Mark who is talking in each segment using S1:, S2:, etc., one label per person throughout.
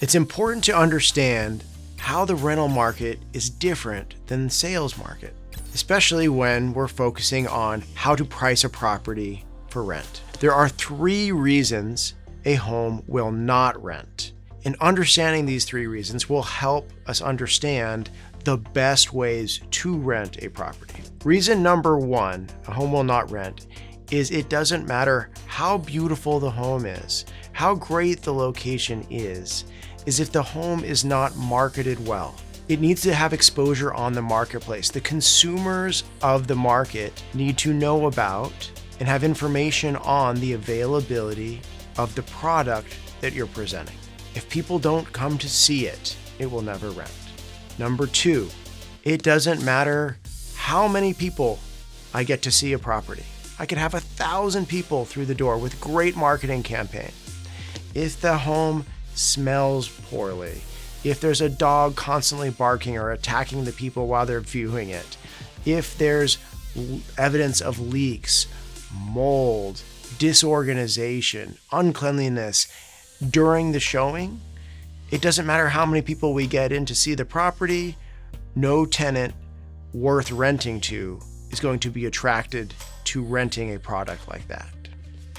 S1: It's important to understand how the rental market is different than the sales market, especially when we're focusing on how to price a property for rent. There are 3 reasons a home will not rent. And understanding these 3 reasons will help us understand the best ways to rent a property. Reason number 1, a home will not rent, is it doesn't matter how beautiful the home is, how great the location is if the home is not marketed well. It needs to have exposure on the marketplace. The consumers of the market need to know about and have information on the availability of the product that you're presenting. If people don't come to see it, it will never rent. Number 2, it doesn't matter how many people I get to see a property. I could have 1,000 people through the door with great marketing campaign. If the home smells poorly, if there's a dog constantly barking or attacking the people while they're viewing it, if there's evidence of leaks, mold, disorganization, uncleanliness during the showing, it doesn't matter how many people we get in to see the property, no tenant worth renting to is going to be attracted to renting a product like that.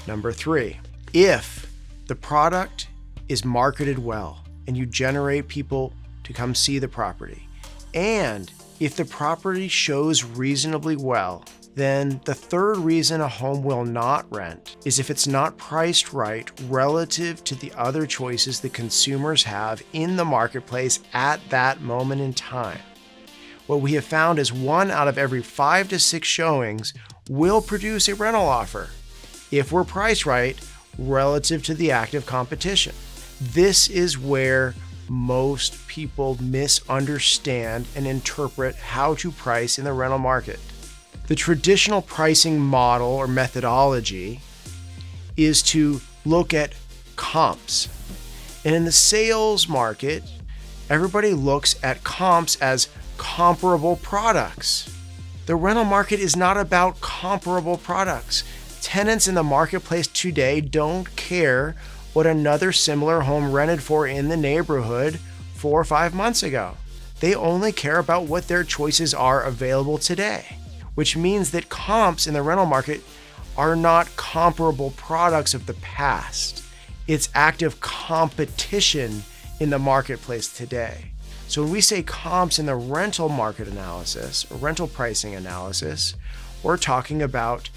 S1: Number 3, if the product is marketed well and you generate people to come see the property, and if the property shows reasonably well, then the 3rd reason a home will not rent is if it's not priced right relative to the other choices the consumers have in the marketplace at that moment in time. What we have found is 1 out of every 5 to 6 showings will produce a rental offer if we're priced right relative to the active competition. This is where most people misunderstand and interpret how to price in the rental market. The traditional pricing model or methodology is to look at comps. And in the sales market, everybody looks at comps as comparable products. The rental market is not about comparable products. Tenants in the marketplace today don't care what another similar home rented for in the neighborhood 4 or 5 months ago. They only care about what their choices are available today, which means that comps in the rental market are not comparable products of the past. It's active competition in the marketplace today. So when we say comps in the rental market analysis or rental pricing analysis, we're talking about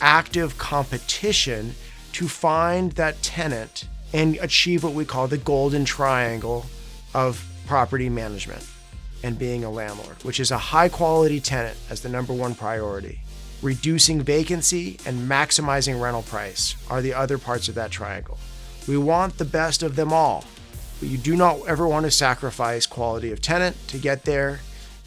S1: active competition to find that tenant and achieve what we call the golden triangle of property management and being a landlord, which is a high quality tenant as the number 1 priority. Reducing vacancy and maximizing rental price are the other parts of that triangle. We want the best of them all, but you do not ever want to sacrifice quality of tenant to get there,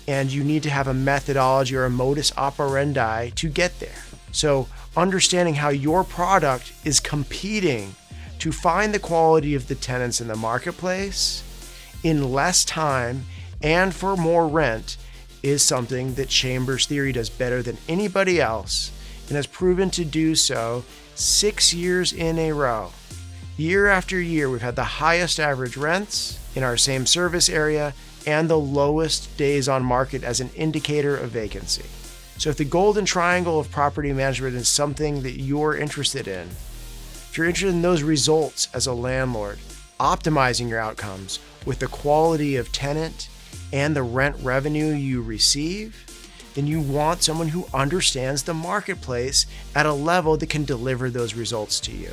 S1: and you need to have a methodology or a modus operandi to get there. So understanding how your product is competing to find the quality of the tenants in the marketplace in less time and for more rent is something that Chambers Theory does better than anybody else and has proven to do so 6 years in a row. Year after year, we've had the highest average rents in our same service area and the lowest days on market as an indicator of vacancy. So if the golden triangle of property management is something that you're interested in, if you're interested in those results as a landlord, optimizing your outcomes with the quality of tenant and the rent revenue you receive, then you want someone who understands the marketplace at a level that can deliver those results to you.